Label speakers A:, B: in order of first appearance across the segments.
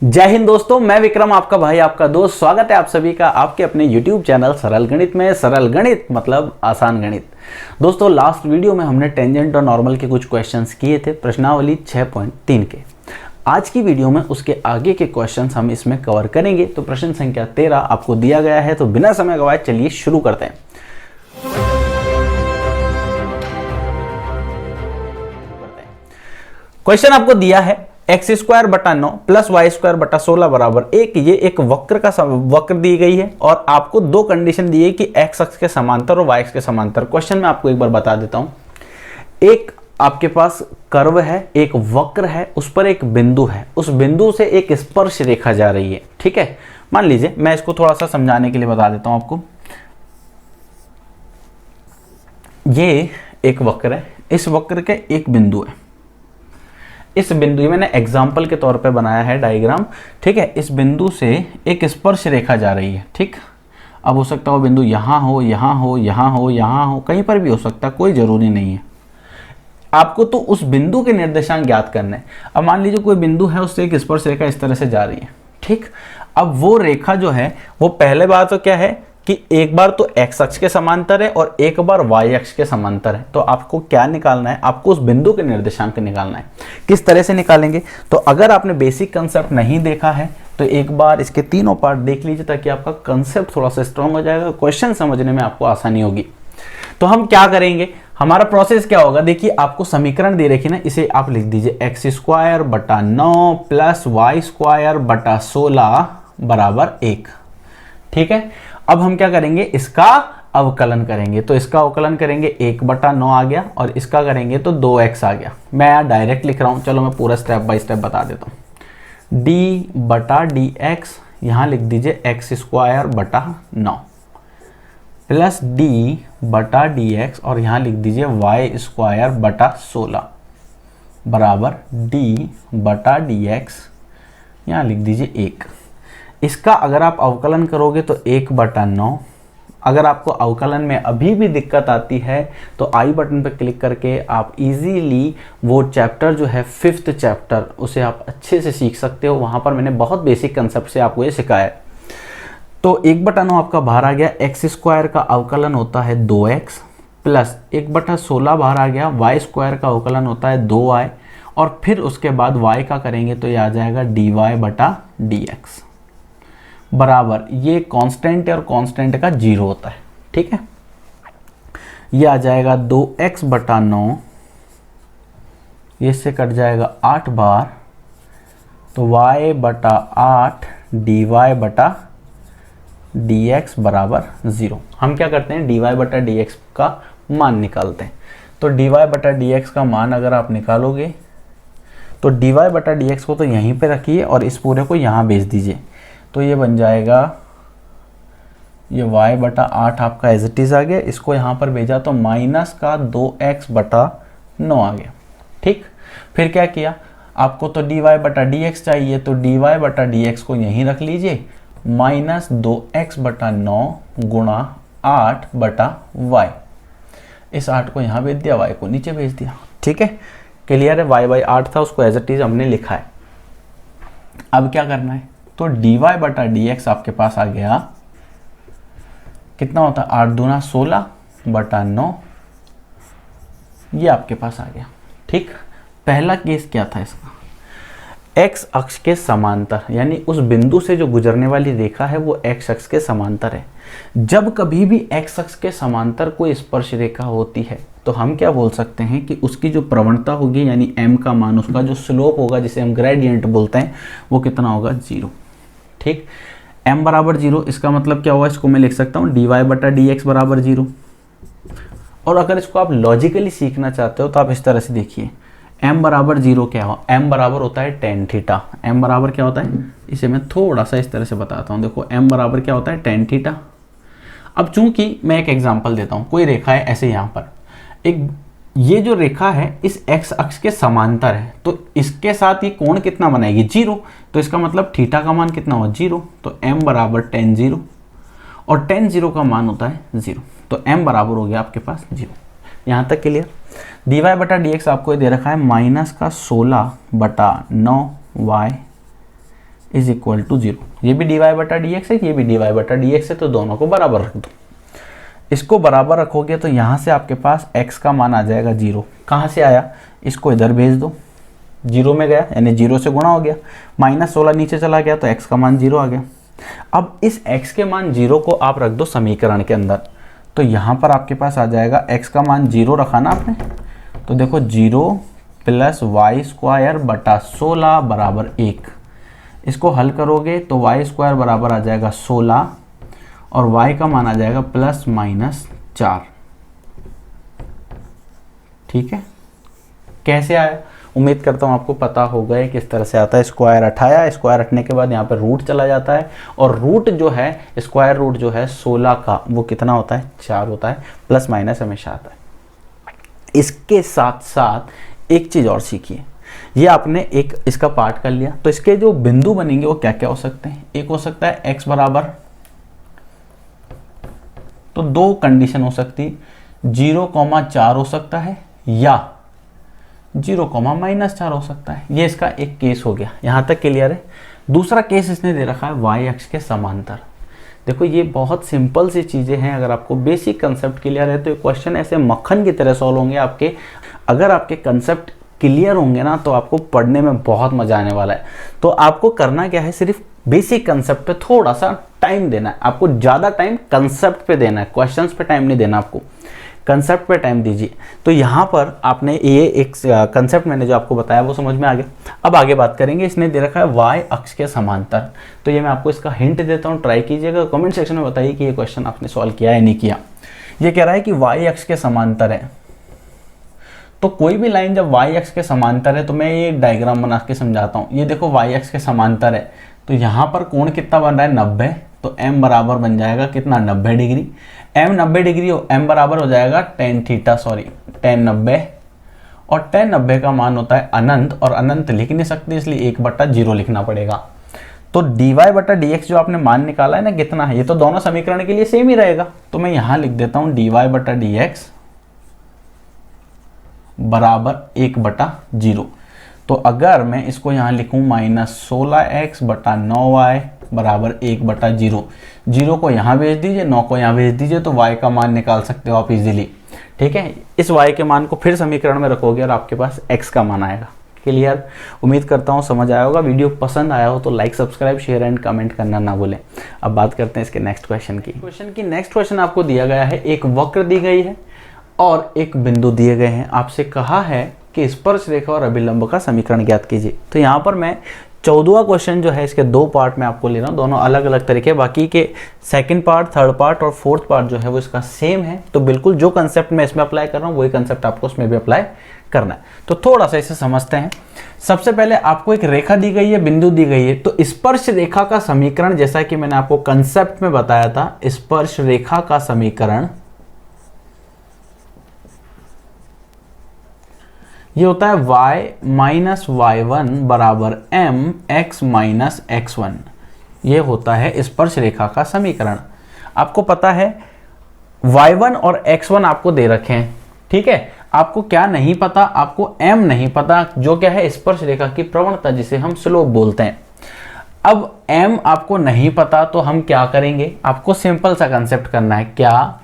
A: जय हिंद दोस्तों, मैं विक्रम आपका भाई आपका दोस्त। स्वागत है आप सभी का आपके अपने YouTube चैनल सरल गणित में। सरल गणित मतलब आसान गणित। दोस्तों, लास्ट वीडियो में हमने टेंजेंट और नॉर्मल के कुछ क्वेश्चंस किए थे, प्रश्नावली 6.3 के। आज की वीडियो में उसके आगे के क्वेश्चंस हम इसमें कवर करेंगे। तो प्रश्न संख्या 13 आपको दिया गया है, तो बिना समय गवाए चलिए शुरू करते हैं। क्वेश्चन आपको दिया है एक्स स्क्वायर बटा 9 प्लस वाई स्क्वायर बटा 16 बराबर 1। ये एक वक्र दी गई है और आपको दो कंडीशन दी है कि एक्स अक्ष के समांतर और वाई अक्ष के समांतर। क्वेश्चन में आपको एक बार बता देता हूं। एक आपके पास कर्व है, एक वक्र है, उस पर एक बिंदु है, उस बिंदु से एक स्पर्श रेखा जा रही है। ठीक है, मान लीजिए मैं इसको थोड़ा सा समझाने के लिए बता देता हूं आपको। ये एक वक्र है, इस वक्र के एक बिंदु है। इस बिंदु, मैंने एग्जाम्पल के तौर पे बनाया है डायग्राम। ठीक है, इस बिंदु से एक स्पर्श रेखा जा रही है। ठीक, अब हो सकता है वो बिंदु यहाँ हो, यहाँ हो, यहाँ हो, यहाँ हो, कहीं पर भी हो सकता है, कोई जरूरी नहीं है। आपको तो उस बिंदु के निर्देशांक ज्ञात करने हैं। अब मान लीजिए कोई बिंदु है, उससे एक स्पर्श रेखा इस तरह से जा रही है। ठीक, अब वो रेखा जो है वो पहले बार तो क्या है कि एक बार तो एक्स अक्ष के समांतर है और एक बार वाई अक्ष के समांतर है। तो आपको क्या निकालना है? आपको उस बिंदु के निर्देशांक निकालना है। किस तरह से निकालेंगे? तो अगर आपने बेसिक कंसेप्ट नहीं देखा है तो एक बार इसके तीनों पार्ट देख लीजिए, ताकि आपका कंसेप्ट थोड़ा सा स्ट्रांग हो जाएगा, क्वेश्चन समझने में आपको आसानी होगी। तो हम क्या करेंगे, हमारा प्रोसेस क्या होगा? देखिए, आपको समीकरण दे रखी ना, इसे आप लिख दीजिए एक्स स्क्वायर बटा 9 प्लस वाई स्क्वायर बटा 16 बराबर 1। ठीक है, अब हम क्या करेंगे, इसका अवकलन करेंगे। तो इसका अवकलन करेंगे, 1 बटा 9 आ गया, और इसका करेंगे तो 2x आ गया। मैं यहाँ डायरेक्ट लिख रहा हूँ, चलो मैं पूरा स्टेप बाय स्टेप बता देता हूँ। d बटा डी एक्स, यहाँ लिख दीजिए एक्स स्क्वायर बटा 9 प्लस d बटा डी एक्स, और यहाँ लिख दीजिए वाई स्क्वायर बटा 16 बराबर d बटा डी एक्स, यहाँ लिख दीजिए 1। इसका अगर आप अवकलन करोगे तो 1 बटा 9। अगर आपको अवकलन में अभी भी दिक्कत आती है तो आई बटन पर क्लिक करके आप इजीली वो चैप्टर जो है 5th चैप्टर, उसे आप अच्छे से सीख सकते हो। वहाँ पर मैंने बहुत बेसिक कंसेप्ट से आपको ये सिखाया है। तो 1 बटा 9 आपका बाहर आ गया। एक्स स्क्वायर का अवकलन होता है 2x प्लस 1 बटा 16 बाहर आ गया। वाई स्क्वायर का अवकलन होता है 2y, और फिर उसके बाद y का करेंगे तो ये आ जाएगा dy बटा dx बराबर, ये कांस्टेंट है और कांस्टेंट का 0 होता है। ठीक है, ये आ जाएगा 2x बटा 9, ये से कट जाएगा 8 बार, तो y बटा 8 dy बटा dx बराबर 0। हम क्या करते हैं, dy बटा dx का मान निकालते हैं। तो dy बटा dx का मान अगर आप निकालोगे तो dy बटा dx को तो यहीं पे रखिए और इस पूरे को यहाँ भेज दीजिए। तो ये बन जाएगा, ये y बटा 8 आपका एज इट इज आ गया, इसको यहाँ पर भेजा तो माइनस का 2x बटा 9 आ गया। ठीक, फिर क्या किया, आपको तो dy बटा dx चाहिए, तो dy बटा dx को यहीं रख लीजिए, माइनस 2x बटा 9 गुणा 8 बटा y। इस 8 को यहाँ भेज दिया, y को नीचे भेज दिया। ठीक है, क्लियर है। y बाई 8 था, उसको एज इट इज हमने लिखा है। अब क्या करना है, तो dy बटा dx आपके पास आ गया, कितना होता है, 8 दूना 16 बटा 9, ये आपके पास आ गया। ठीक, पहला केस क्या था इसका, x अक्ष के समांतर, यानी उस बिंदु से जो गुजरने वाली रेखा है वो x अक्ष के समांतर है। जब कभी भी x अक्ष के समांतर कोई स्पर्श रेखा होती है तो हम क्या बोल सकते हैं कि उसकी जो प्रवणता होगी, यानी m का मान, उसका जो स्लोप होगा, जिसे हम ग्रेडियंट बोलते हैं, वो कितना होगा, 0। ठीक, m बराबर 0, इसका मतलब क्या हुआ, इसको मैं लिख सकता हूँ dy बटा dx बराबर 0। और अगर इसको आप लॉजिकली सीखना चाहते हो तो आप इस तरह से देखिए, m बराबर 0 क्या हो, m बराबर होता है tan थीटा। m बराबर क्या होता है, इसे मैं थोड़ा सा इस तरह से बताता हूँ। देखो, m बराबर क्या होता है, tan थीटा। अब चूंकि मैं एक एग्जांपल देता हूँ, कोई रेखा है ऐसे यहाँ पर, एक ये जो रेखा है इस x अक्ष के समांतर है, तो इसके साथ ये कोण कितना बनाएगी, 0। तो इसका मतलब थीटा का मान कितना होगा, 0। तो m बराबर tan 0, और tan 0 का मान होता है 0, तो m बराबर हो गया आपके पास 0। यहाँ तक क्लियर। dy बटा dx आपको ये दे रखा है माइनस का 16 बटा 9y इज इक्वल टू 0। ये भी dy बटा dx है, ये भी dy बटा dx है, तो दोनों को बराबर रख दो। इसको बराबर रखोगे तो यहाँ से आपके पास x का मान आ जाएगा 0। कहाँ से आया, इसको इधर भेज दो, 0 में गया यानी 0 से गुणा हो गया, -16 नीचे चला गया तो x का मान 0 आ गया। अब इस x के मान 0 को आप रख दो समीकरण के अंदर, तो यहाँ पर आपके पास आ जाएगा x का मान 0 रखा ना आपने, तो देखो 0 प्लस वाई स्क्वायर बटा 16 बराबर 1। इसको हल करोगे तो वाई स्क्वायर बराबर आ जाएगा 16 और y का मान आ जाएगा ±4। ठीक है, कैसे आया, उम्मीद करता हूँ आपको पता होगा है किस तरह से आता है। स्क्वायर हटाया, स्क्वायर हटने के बाद यहाँ पर रूट चला जाता है, और रूट जो है स्क्वायर रूट जो है 16 का वो कितना होता है, 4 होता है, प्लस माइनस हमेशा आता है। इसके साथ साथ एक चीज़ और सीखिए, ये आपने एक इसका पार्ट कर लिया, तो इसके जो बिंदु बनेंगे वो क्या क्या हो सकते हैं। एक हो सकता है x बराबर, तो दो कंडीशन हो सकती, 0,4 हो सकता है या 0,-4 हो सकता है। ये इसका एक केस हो गया, यहाँ तक क्लियर है। दूसरा केस इसने दे रखा है y अक्ष के समांतर। देखो ये बहुत सिंपल सी चीज़ें हैं, अगर आपको बेसिक कंसेप्ट क्लियर है तो ये क्वेश्चन ऐसे मक्खन की तरह सॉल्व होंगे आपके। अगर आपके कंसेप्ट क्लियर होंगे ना तो आपको पढ़ने में बहुत मजा आने वाला है। तो आपको करना क्या है, सिर्फ बेसिक कंसेप्ट पे थोड़ा सा टाइम देना है, आपको ज़्यादा टाइम कंसेप्ट पे देना है, क्वेश्चंस पे टाइम नहीं देना, आपको कंसेप्ट पे टाइम दीजिए। तो यहाँ पर आपने ये एक कंसेप्ट मैंने जो आपको बताया वो समझ में आ गया। अब आगे बात करेंगे, इसने दे रखा है y अक्ष के समांतर, तो ये मैं आपको इसका हिंट देता हूँ, ट्राई कीजिएगा, कमेंट सेक्शन में बताइए कि ये क्वेश्चन आपने सॉल्व किया है नहीं किया। ये कह रहा है कि y अक्ष के समांतर है, तो कोई भी लाइन जब y अक्ष के समांतर है तो मैं ये डायग्राम बना के समझाता हूँ। ये देखो y अक्ष के समांतर है, तो यहाँ पर कोण कितना बन रहा है, 90, तो m बराबर बन जाएगा कितना, 90 डिग्री। m 90 डिग्री हो, m बराबर हो जाएगा tan थीटा, सॉरी tan 90, और tan 90 का मान होता है अनंत, और अनंत लिख नहीं सकते इसलिए 1/0 लिखना पड़ेगा। तो dy बटा dx जो आपने मान निकाला है ना कितना है, ये तो दोनों समीकरण के लिए सेम ही रहेगा, तो मैं यहाँ लिख देता हूँ dy बटा dx बराबर 1/0। तो अगर मैं इसको यहाँ लिखूँ -16x बटा 9y बराबर 1/0, 0 को यहाँ भेज दीजिए, 9 को यहाँ भेज दीजिए, तो y का मान निकाल सकते हो आप इजीली। ठीक है, इस y के मान को फिर समीकरण में रखोगे और आपके पास x का मान आएगा। क्लियर, उम्मीद करता हूँ समझ आया होगा। वीडियो पसंद आया हो तो like, subscribe, share and comment करना ना भूलें। अब बात करते हैं इसके नेक्स्ट क्वेश्चन की। नेक्स्ट क्वेश्चन आपको दिया गया है, एक वक्र दी गई है और एक बिंदु दिए गए हैं। आपसे कहा है कि स्पर्श रेखा और अभिलंब का समीकरण ज्ञात कीजिए। तो यहाँ पर मैं 14वां क्वेश्चन जो है इसके दो पार्ट में आपको ले रहा हूँ, दोनों अलग अलग तरीके। बाकी के सेकंड पार्ट, थर्ड पार्ट और फोर्थ पार्ट जो है वो इसका सेम है। तो बिल्कुल जो कंसेप्ट मैं इसमें अप्लाई कर रहा हूँ वही कंसेप्ट आपको उसमें भी अप्लाई करना है। तो थोड़ा सा इसे समझते हैं। सबसे पहले आपको एक रेखा दी गई है, बिंदु दी गई है, तो स्पर्श रेखा का समीकरण, जैसा कि मैंने आपको कंसेप्ट में बताया था, स्पर्श रेखा का समीकरण ये होता है y माइनस y1 बराबर mx माइनस x1। ये होता है स्पर्श रेखा का समीकरण। आपको पता है y1 और x1 आपको दे रखे हैं, ठीक है। आपको क्या नहीं पता, आपको m नहीं पता, जो क्या है स्पर्श रेखा की प्रवणता, जिसे हम स्लोप बोलते हैं। अब m आपको नहीं पता तो हम क्या करेंगे, आपको सिंपल सा कंसेप्ट करना है। क्या,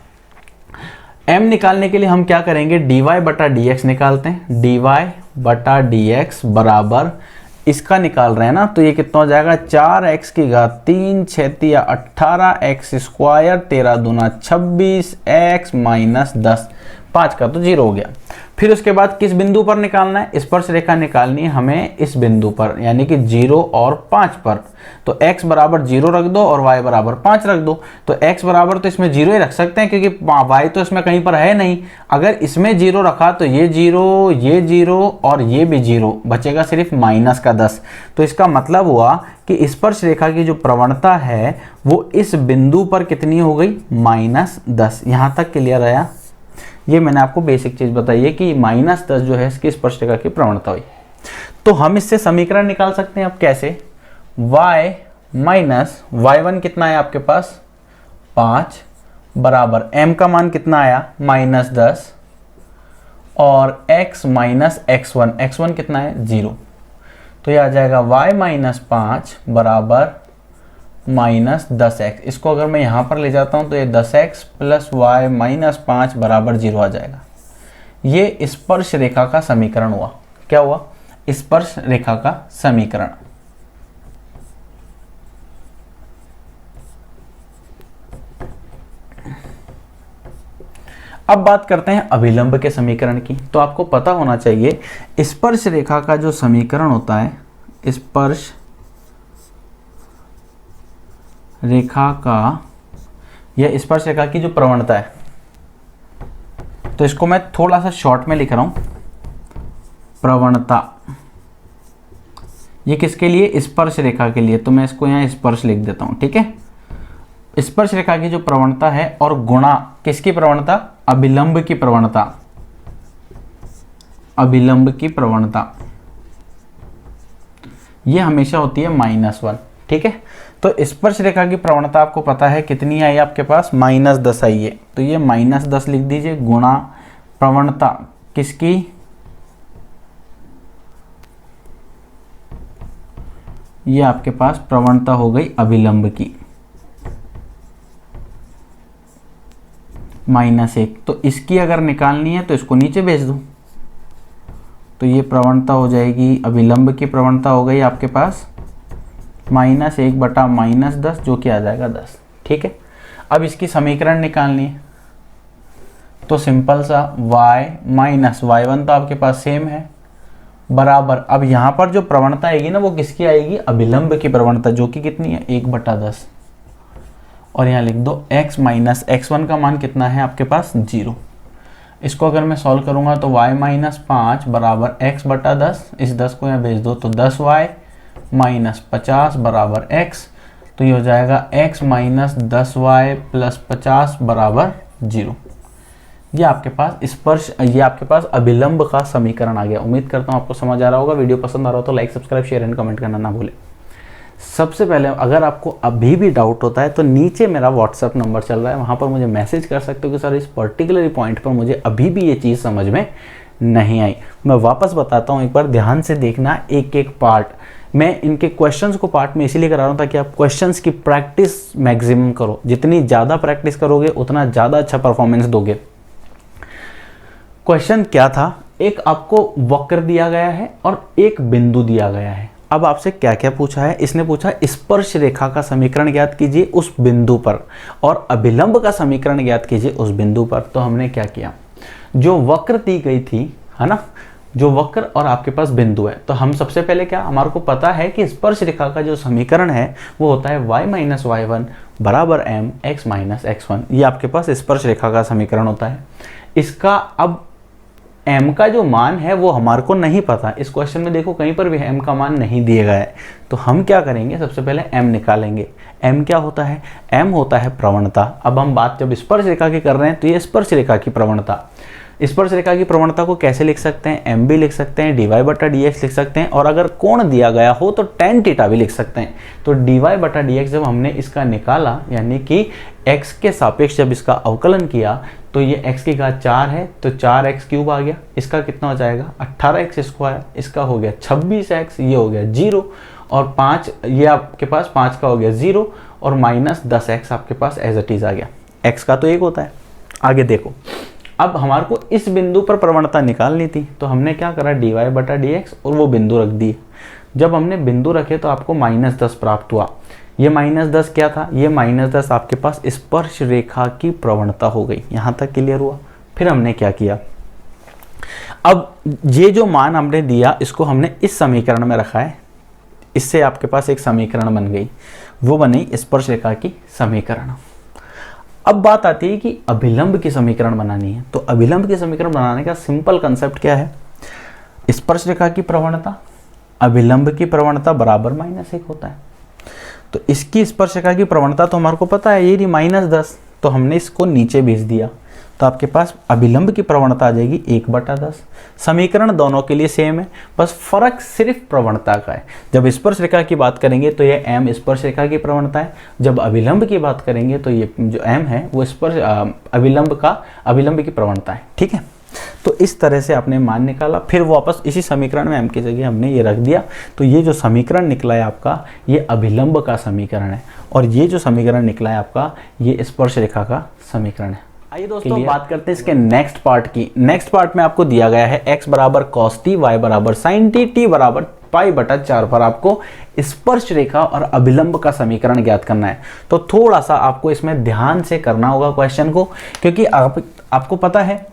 A: m निकालने के लिए हम क्या करेंगे, dy बटा dx निकालते हैं। dy बटा dx बराबर इसका निकाल रहे हैं ना, तो ये कितना हो जाएगा, 4x की घात 3 6 18x स्क्वायर 13 दूना 26 x माइनस 10, 5 का तो 0 हो गया। फिर उसके बाद किस बिंदु पर निकालना है, स्पर्श रेखा निकालनी है हमें इस बिंदु पर, यानी कि 0 और 5 पर। तो x बराबर 0 रख दो और y बराबर 5 रख दो। तो x बराबर तो इसमें 0 ही रख सकते हैं क्योंकि y तो इसमें कहीं पर है नहीं। अगर इसमें 0 रखा तो ये 0, ये 0 और ये भी 0, बचेगा सिर्फ माइनस का 10। तो इसका मतलब हुआ कि स्पर्श रेखा की जो प्रवणता है वो इस बिंदु पर कितनी हो गई, -10। यहाँ तक क्लियर आया। ये मैंने आपको बेसिक चीज बताई है कि -10 जो है इसकी स्पर्श रेखा की प्रवणता हुई। तो हम इससे समीकरण निकाल सकते हैं। अब कैसे, y माइनस y1 कितना है आपके पास, 5 बराबर m का मान कितना आया, -10, और x माइनस x1 कितना है, 0। तो ये आ जाएगा y माइनस 5 बराबर माइनस 10x। इसको अगर मैं यहाँ पर ले जाता हूँ तो ये 10x प्लस वाई माइनस 5 बराबर 0 आ जाएगा। ये स्पर्श रेखा का समीकरण हुआ। क्या हुआ? स्पर्श रेखा का समीकरण। अब बात करते हैं अभिलंब के समीकरण की। तो आपको पता होना चाहिए स्पर्श रेखा का जो समीकरण होता है, स्पर्श रेखा का या स्पर्श रेखा की जो प्रवणता है, तो इसको मैं थोड़ा सा शॉर्ट में लिख रहा हूं, प्रवणता। ये किसके लिए? स्पर्श रेखा के लिए। तो मैं इसको यहां स्पर्श लिख देता हूं, ठीक है। स्पर्श रेखा की जो प्रवणता है और गुणा किसकी प्रवणता? अभिलंब की प्रवणता। अभिलंब की प्रवणता ये हमेशा होती है -1, ठीक है। तो स्पर्श रेखा की प्रवणता आपको पता है कितनी आई आपके पास? -10 आई है। तो ये -10 लिख दीजिए, गुणा प्रवणता किसकी? ये आपके पास प्रवणता हो गई अभिलंब की, -1। तो इसकी अगर निकालनी है तो इसको नीचे भेज दो, तो ये प्रवणता हो जाएगी, अभिलंब की प्रवणता हो गई आपके पास -1 बटा -10, जो कि आ जाएगा 10, ठीक है। अब इसकी समीकरण निकालनी है तो सिंपल सा y माइनस y1 तो आपके पास सेम है, बराबर। अब यहाँ पर जो प्रवणता आएगी ना वो किसकी आएगी? अभिलंब की प्रवणता, जो कि कितनी है? 1/10। और यहाँ लिख दो x माइनस x1 का मान कितना है आपके पास? 0। इसको अगर मैं सॉल्व करूंगा तो y माइनस 5 बराबर x/10, इस 10 को यहाँ भेज दो तो 10y माइनस 50 बराबर x। तो ये हो जाएगा x माइनस 10y प्लस 50 बराबर 0। ये आपके पास स्पर्श, ये आपके पास अभिलंब का समीकरण आ गया। उम्मीद करता हूँ आपको समझ आ रहा होगा। वीडियो पसंद आ रहा हो तो like, subscribe, share and comment करना ना भूलें। सबसे पहले अगर आपको अभी भी डाउट होता है तो नीचे मेरा व्हाट्सएप नंबर चल रहा है, वहाँ पर मुझे मैसेज कर सकते हो कि सर इस पर्टिकुलर पॉइंट पर मुझे अभी भी ये चीज़ समझ में नहीं आई। मैं वापस बताता हूँ, एक बार ध्यान से देखना एक एक पार्ट। मैं इनके क्वेश्चंस को पार्ट में इसीलिए करा रहा हूँ ताकि आप क्वेश्चंस की प्रैक्टिस मैक्सिमम करो। जितनी ज़्यादा प्रैक्टिस करोगे उतना ज़्यादा अच्छा परफॉर्मेंस दोगे। क्वेश्चन क्या था? एक आपको वक्र दिया गया है और एक बिंदु दिया गया है। अब आपसे क्या क्या पूछा है? इसने पूछा स्पर्श रेखा का समीकरण ज्ञात कीजिए उस बिंदु पर और अभिलंब का समीकरण ज्ञात कीजिए उस बिंदु पर। तो हमने क्या किया, जो वक्र दी गई थी, है ना, जो वक्र और आपके पास बिंदु है, तो हम सबसे पहले क्या, हमारे को पता है कि स्पर्श रेखा का जो समीकरण है वो होता है y माइनस y1 बराबर m x माइनस x1। ये आपके पास स्पर्श रेखा का समीकरण होता है। इसका अब m का जो मान है वो हमारे को नहीं पता। इस क्वेश्चन में देखो कहीं पर भी m का मान नहीं दिया गया है। तो हम क्या करेंगे, सबसे पहले m निकालेंगे। m क्या होता है? m होता है प्रवणता। अब हम बात जब स्पर्श रेखा की कर रहे हैं तो ये स्पर्श रेखा की प्रवणता। स्पर्श रेखा की प्रवणता को कैसे लिख सकते हैं? m भी लिख सकते हैं, dy बटा dx लिख सकते हैं, और अगर कोण दिया गया हो तो tan थीटा भी लिख सकते हैं। तो dy बटा dx जब हमने इसका निकाला, यानी कि x के सापेक्ष जब इसका अवकलन किया, तो ये x की घात 4 है तो 4x क्यूब आ गया। इसका कितना हो जाएगा? 18x square. इसका हो गया 26x, ये हो गया 0, और 5, ये आपके पास 5 का हो गया 0, और माइनस 10x आपके पास एज इट इज आ गया। x का तो 1 होता है। आगे देखो, अब हमारे को इस बिंदु पर प्रवणता निकालनी थी, तो हमने क्या करा, dy बटा dx और वो बिंदु रख दिए। जब हमने बिंदु रखे तो आपको -10 प्राप्त हुआ। ये -10 क्या था? ये -10 आपके पास स्पर्श रेखा की प्रवणता हो गई। यहाँ तक क्लियर हुआ? फिर हमने क्या किया, अब ये जो मान हमने दिया इसको हमने इस समीकरण में रखा है। इससे आपके पास एक समीकरण बन गई, वो बनी स्पर्श रेखा की समीकरण। अब बात आती है कि अभिलंब की समीकरण बनानी है। तो अभिलंब की समीकरण बनाने का सिंपल कंसेप्ट क्या है? स्पर्श रेखा की प्रवणता, अभिलंब की प्रवणता बराबर -1 होता है। तो इसकी स्पर्श रेखा की प्रवणता तो हमारे को पता है, ये -10, तो हमने इसको नीचे भेज दिया। तो आपके पास अभिलंब की प्रवणता आ जाएगी 1/10। समीकरण दोनों के लिए सेम है, बस फर्क सिर्फ प्रवणता का है। जब स्पर्श रेखा की बात करेंगे तो ये m स्पर्श रेखा की प्रवणता है, जब अभिलंब की बात करेंगे तो ये जो m है वो स्पर्श अभिलंब की प्रवणता है। ठीक है, तो इस तरह से आपने मान निकाला, फिर वापस इसी समीकरण में m की जगह हमने ये रख दिया। तो ये जो समीकरण निकला है आपका, ये अभिलंब का समीकरण है, और ये जो समीकरण निकला है आपका, ये स्पर्श रेखा का समीकरण है। आइए दोस्तों बात करते हैं इसके नेक्स्ट पार्ट की। नेक्स्ट पार्ट में आपको दिया गया है x बराबर cos t, y बराबर sin t, t बराबर पाई बटा 4 पर आपको स्पर्श रेखा और अभिलंब का समीकरण ज्ञात करना है। तो थोड़ा सा आपको इसमें ध्यान से करना होगा क्वेश्चन को, क्योंकि आपको पता है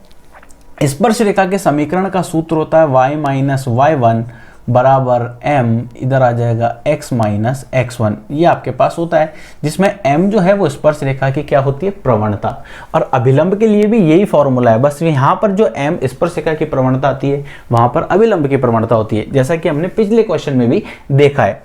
A: स्पर्श रेखा के समीकरण का सूत्र होता है y माइनस y1 बराबर m, इधर आ जाएगा x माइनस x1, ये आपके पास होता है, जिसमें m जो है वो स्पर्श रेखा की क्या होती है, प्रवणता। और अभिलंब के लिए भी यही फॉर्मूला है, बस यहाँ पर जो m स्पर्श रेखा की प्रवणता आती है, वहां पर अभिलंब की प्रवणता होती है, जैसा कि हमने पिछले क्वेश्चन में भी देखा है।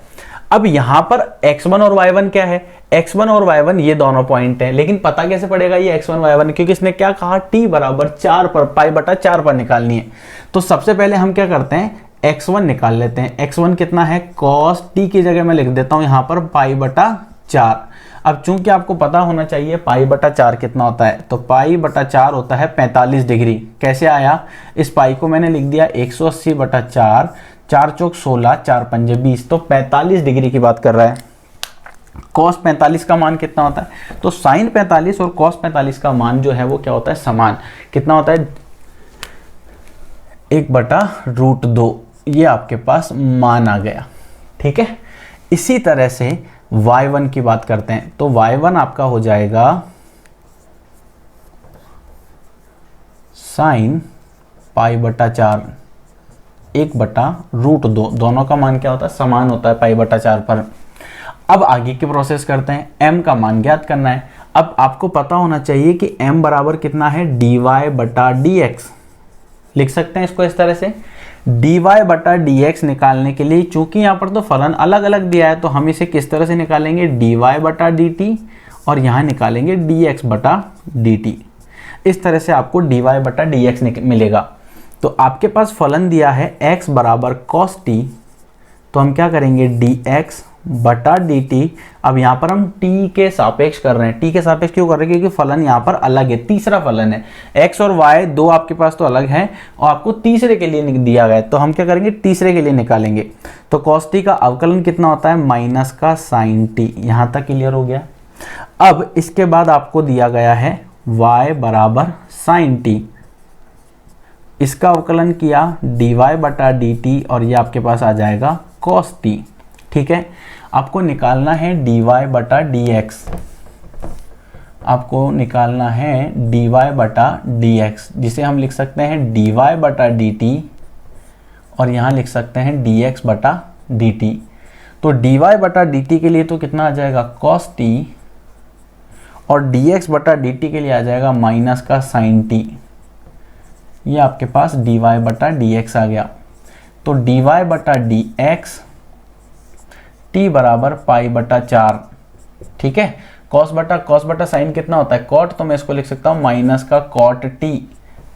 A: अब यहाँ पर x1 और y1 क्या है, x1 और y1 ये दोनों पॉइंट है, लेकिन पता कैसे पड़ेगा ये x1 y1, क्योंकि इसने क्या कहा, t बराबर 4 पर, पाई बटा 4 पर निकालनी है। तो सबसे पहले हम क्या करते हैं, x1 निकाल लेते हैं। x1 कितना है, cos t की जगह मैं लिख देता हूं यहाँ पर पाई बटा 4। अब चूंकि आपको पता होना चाहिए पाई बटा 4 कितना होता है, तो पाई बटा 4 होता है 45 डिग्री। कैसे आया, इस पाई को मैंने लिख दिया 180 बटा 4, 4 चौक 16, 4 पंजे 20, तो 45 डिग्री की बात कर रहा है। cos 45 का मान कितना होता है, तो sin 45 और cos 45 का मान जो है वो क्या होता है, समान। कितना होता है, 1/√2, ये आपके पास मान आ गया। ठीक है, इसी तरह से y1 की बात करते हैं, तो y1 आपका हो जाएगा sin पाई बटा 4, 1/√2, दोनों का मान क्या होता है, समान होता है पाई बटा 4 पर। अब आगे की प्रोसेस करते हैं, m का मान ज्ञात करना है। अब आपको पता होना चाहिए कि m बराबर कितना है, dy बटा dx। लिख सकते हैं इसको इस तरह से, dy बटा dx निकालने के लिए, चूंकि यहाँ पर तो फलन अलग अलग दिया है, तो हम इसे किस तरह से निकालेंगे, dy बटा dt, और यहाँ निकालेंगे dx बटा dt। इस तरह से आपको dy बटा dx मिलेगा। तो आपके पास फलन दिया है x बराबर cos t, तो हम क्या करेंगे, dx बटा dt। अब यहाँ पर हम t के सापेक्ष कर रहे हैं। t के सापेक्ष क्यों कर रहे हैं, क्योंकि फलन यहाँ पर अलग है, तीसरा फलन है। x और y दो आपके पास तो अलग है, और आपको तीसरे के लिए दिया गया है, तो हम क्या करेंगे, तीसरे के लिए निकालेंगे। तो cos t का अवकलन कितना होता है, माइनस का sin t। यहाँ तक क्लियर हो गया। अब इसके बाद आपको दिया गया है y बराबर sin t, इसका अवकलन किया dy बटा dt, और ये आपके पास आ जाएगा cos t। ठीक है, आपको निकालना है dy बटा dx, आपको निकालना है dy बटा dx, जिसे हम लिख सकते हैं dy बटा dt, और यहाँ लिख सकते हैं dx बटा dt। तो dy बटा dt के लिए तो कितना आ जाएगा, cos t, और dx बटा dt के लिए आ जाएगा माइनस का sin t। ये आपके पास dy बटा dx आ गया। तो dy बटा dx t बराबर पाई बटा 4। ठीक है, cos बटा sin कितना होता है, cot, तो मैं इसको लिख सकता हूँ माइनस का cot t।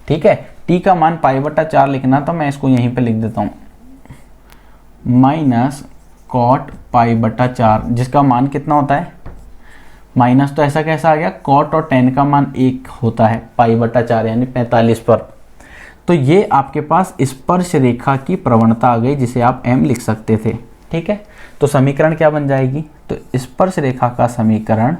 A: ठीक है, t का मान पाई बटा 4 लिखना, तो मैं इसको यहीं पे लिख देता हूँ माइनस cot पाई बटा 4, जिसका मान कितना होता है, माइनस, तो ऐसा कैसा आ गया, cot और tan का मान 1 होता है पाई बटा 4 यानी 45 पर। तो ये आपके पास स्पर्श रेखा की प्रवणता आ गई, जिसे आप m लिख सकते थे। ठीक है, तो समीकरण क्या बन जाएगी, तो स्पर्श रेखा का समीकरण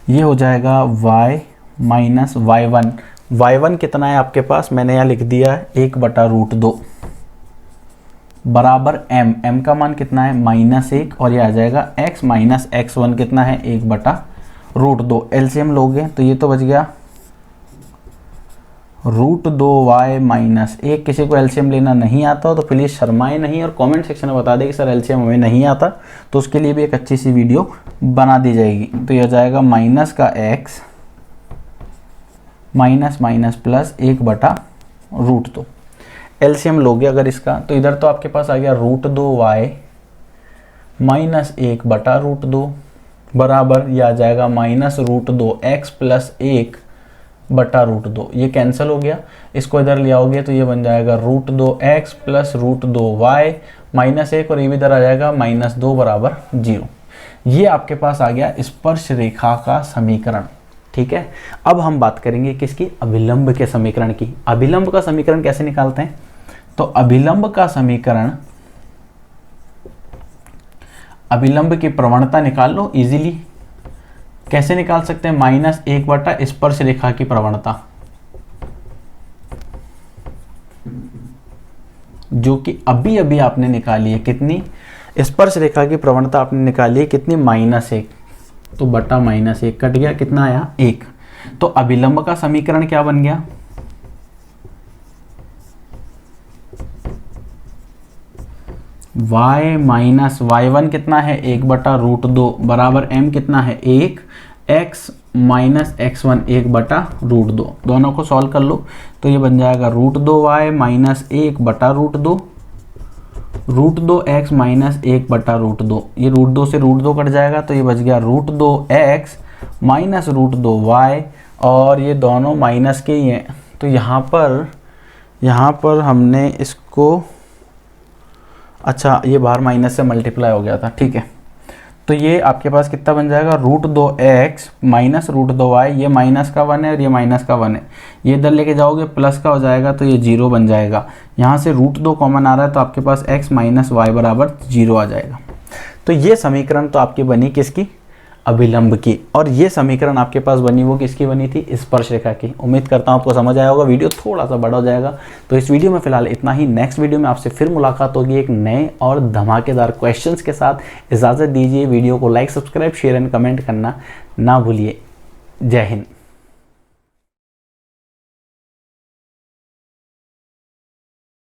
A: ये हो जाएगा y माइनस y1। y1 कितना है आपके पास, मैंने यहाँ लिख दिया है 1/√2 बराबर m का मान कितना है, -1, और ये आ जाएगा x माइनस x1 कितना है, 1/√2। एलसीएम लोगे तो ये तो बच गया √2y माइनस 1। किसी को एलसीएम लेना नहीं आता हो तो प्लीज़ शर्माए नहीं, और कमेंट सेक्शन में बता दें कि सर एलसीएम हमें नहीं आता, तो उसके लिए भी एक अच्छी सी वीडियो बना दी जाएगी। तो यह जाएगा माइनस का x minus minus plus 1/√2। LCM लोगे अगर इसका, तो इधर तो आपके पास आ गया √2y माइनस 1/√2 बराबर, यह आ जाएगा -√2x प्लस 1/√2। ये कैंसिल हो गया, इसको इधर ले आओगे तो ये बन जाएगा √2x प्लस √2y माइनस 1, और ये भी इधर आ जाएगा -2 बराबर 0। ये आपके पास आ गया स्पर्श रेखा का समीकरण। ठीक है, अब हम बात करेंगे किसकी, अभिलंब के समीकरण की। अभिलंब का समीकरण कैसे निकालते हैं, तो अभिलंब का समीकरण, अभिलंब की प्रवणता निकाल लो इजीली। कैसे निकाल सकते हैं, -1 बटा स्पर्श रेखा की प्रवणता, जो कि अभी अभी आपने निकाली है। कितनी, स्पर्श रेखा की प्रवणता आपने निकाली है कितनी, -1, तो बटा -1 कट गया, कितना आया 1। तो अभिलंब का समीकरण क्या बन गया, y माइनस y1 कितना है 1/√2 बराबर m कितना है 1, x माइनस x1 1/√2। दोनों को सॉल्व कर लो तो ये बन जाएगा √2y माइनस 1/√2, √2x माइनस 1/√2। ये √2 से √2 कट जाएगा तो ये बच गया √2x माइनस √2y, और ये दोनों माइनस के ही हैं। तो यहाँ पर हमने इसको, अच्छा ये बाहर माइनस से मल्टीप्लाई हो गया था, ठीक है। तो ये आपके पास कितना बन जाएगा, √2x माइनस √2y, ये माइनस का 1 है और ये माइनस का 1 है, ये इधर लेके जाओगे प्लस का हो जाएगा तो ये 0 बन जाएगा। यहाँ से √2 कॉमन आ रहा है तो आपके पास x माइनस वाई बराबर 0 आ जाएगा। तो ये समीकरण तो आपकी बनी किसकी, अभिलंब की, और ये समीकरण आपके पास बनी वो किसकी बनी थी, स्पर्श रेखा की। उम्मीद करता हूँ आपको समझ आया होगा, वीडियो थोड़ा सा बड़ा हो जाएगा। तो इस वीडियो में फिलहाल इतना ही, नेक्स्ट वीडियो में आपसे फिर मुलाकात होगी एक नए और धमाकेदार क्वेश्चंस के साथ। इजाज़त दीजिए, वीडियो को like, subscribe, share and comment करना ना भूलिए। जय हिंद।